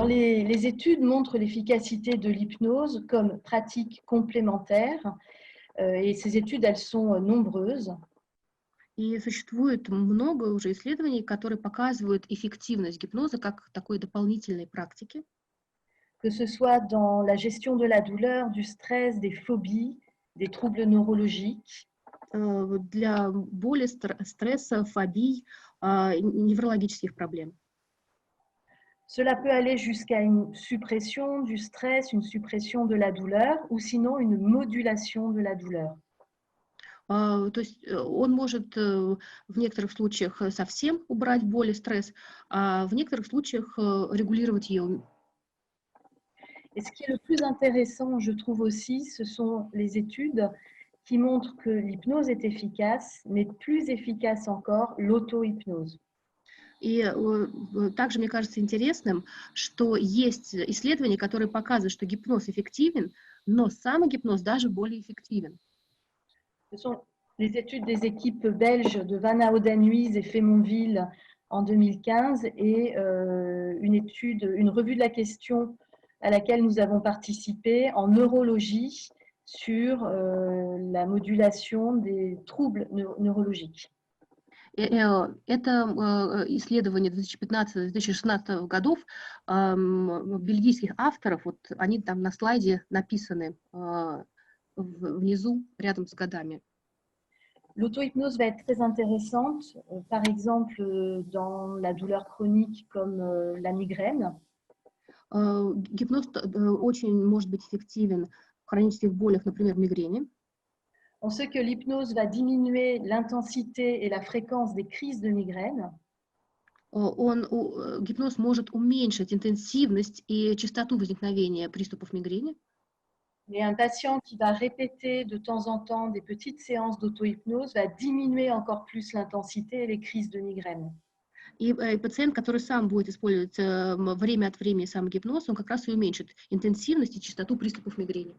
les études montrent l'efficacité de l'hypnose comme pratique complémentaire, et ces études, elles sont nombreuses. И существует много уже исследований, которые показывают эффективность гипноза как такой дополнительной практики. Que ce soit dans la gestion de la douleur, du stress, des phobies, des troubles neurologiques, Для боли, стресса, фобий, неврологических проблем. cela peut aller jusqu'à une suppression du stress, une suppression de la douleur, ou sinon une modulation de la douleur. То есть он может в некоторых случаях совсем убрать боль и стресс, а в некоторых случаях регулировать ее. Et ce qui est le plus intéressant, je trouve aussi, ce sont les études qui montrent que l'hypnose est efficace, mais plus efficace encore, l'auto-hypnose. И также мне кажется интересным, что есть исследования, которые показывают, что гипноз эффективен, но самогипноз даже более эффективен. Ce sont les études des équipes belges de Van Houten-Huize et Fémonville en 2015 et une revue de la question à laquelle nous avons participé en neurologie sur la modulation des troubles neurologiques. Это исследование 2015-2016 годов бельгийских авторов, вот они там на слайде написаны внизу, рядом с годами. L'auto-hypnose va être très intéressante, par exemple dans la douleur chronique comme la migraine. Гипноз очень может быть эффективен в хронических болях, например, мигрени. On sait que l'hypnose va diminuer l'intensité et la fréquence des crises de migraine. Гипноз может уменьшить интенсивность и частоту возникновения приступов мигрени. Mais un patient qui va répéter de temps en temps des petites séances d'auto-hypnose va diminuer encore plus l'intensité et les crises de migraine. И пациент, который сам будет использовать время от времени самогипноз, он как раз и уменьшит интенсивность и частоту приступов мигрени.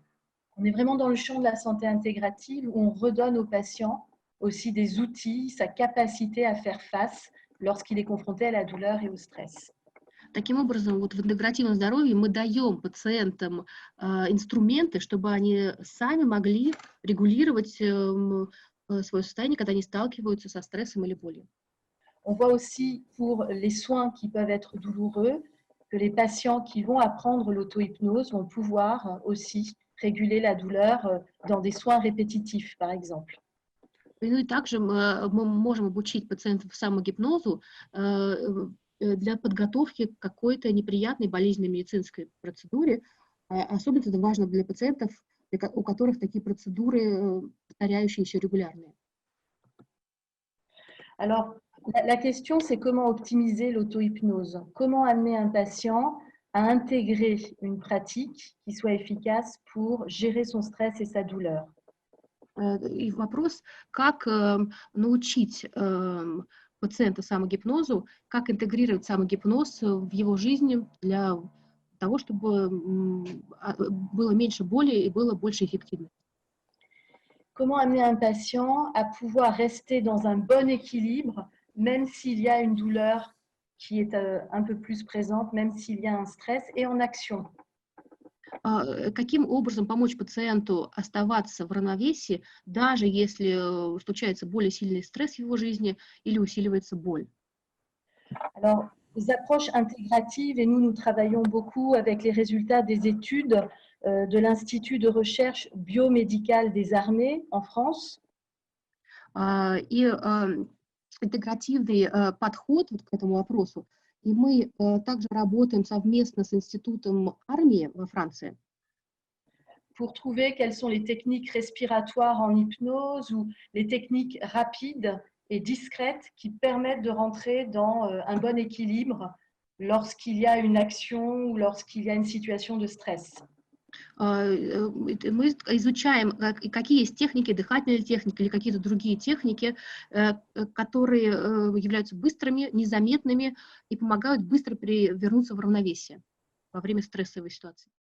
On est vraiment dans le champ de la santé intégrative où on redonne au patient aussi des outils, sa capacité à faire face lorsqu'il est confronté à la douleur et au stress. Таким образом, вот в интегративном здоровье мы даем пациентам инструменты, чтобы они сами могли регулировать свое состояние, когда они сталкиваются со стрессом или болью. On voit aussi pour les soins qui peuvent être douloureux que les patients qui vont apprendre l'auto-hypnose vont pouvoir aussi réguler la douleur dans des soins répétitifs, par exemple. Ну и также мы можем обучить пациентов самогипнозу для подготовки к какой-то неприятной болезненной медицинской процедуре. Особенно это важно для пациентов, у которых такие процедуры повторяющиеся регулярные. Alors, la question, c'est comment optimiser l'auto-hypnose? Comment amener un patient à intégrer une pratique qui soit efficace pour gérer son stress et sa douleur? И вопрос, как научить пациента самогипнозу, как интегрировать самогипноз в его жизни для того, чтобы было меньше боли et было больше эффективности. Comment amener un patient à pouvoir rester dans un bon équilibre, même s'il y a une douleur qui est un peu plus présente, même s'il y a un stress, et en action? Каким образом помочь пациенту оставаться в равновесии, даже если случается более сильный стресс в его жизни или усиливается боль? Alors, les approches intégratives, et nous travaillons beaucoup avec les résultats des études de l'Institut de recherche biomédicale des armées en France. И интегративный подход вот к этому вопросу. И мы также работаем совместно с Институтом армии во Франции. Pour trouver quelles sont les techniques respiratoires en hypnose ou les techniques rapides et discrètes qui permettent de rentrer dans un bon équilibre lorsqu'il y a une action ou lorsqu'il y a une situation de stress. Мы изучаем, какие есть техники, дыхательные техники или какие-то другие техники, которые являются быстрыми, незаметными и помогают быстро вернуться в равновесие во время стрессовой ситуации.